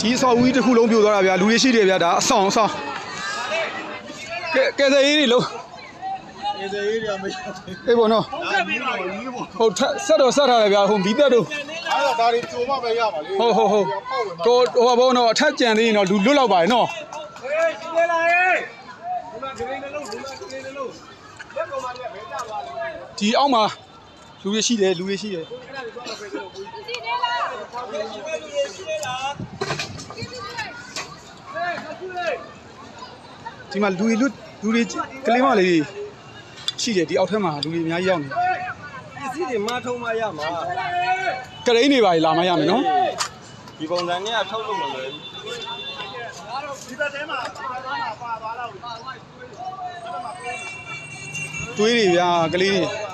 ဒီဆောက်ဝီးတစ်ခုလုံးပြိုသွားတာဗျာလူတွေရှိတယ်ဗျာဒါအဆောင်ကဲစေးတွေလုံးကဲစေးတွေမရအေးပေါ့နော်ဟုတ်ဆက်တော့ဆက်ထားတယ်ဗျာဟိုမီးတက်တို့အဲ့ဒါတွေကြိုမှပဲရပါလေဟုတ်တော့ဟိုဘောနော်အထက်ကြံသေးရင်တော့လူလွတ်လောက်ပါရဲ့နော်ဟေးရှင်းလာရေးဒီမှာဂရင်းနှလုံးလက်ပေါ်မှာလည်းဘယ်ကြပါလဲဒီအောက်မှာလူတွေရှိတယ်ဒီမှာလူတွေကလေးမလေးရှိတယ်ဒီအောက်ထက်မှာလူတွေအများကြီးရောက်နေပစ္စည်းတွေမထုံမရမှာကရိန်းတွေပါလာမရမယ်နော်ဒီပုံစံနဲ့ထုတ်လို့မလွယ်ဘူးဒီဘက်ထဲမှာပါသွားတော့တွေးတွေဗျာကလေးတွေ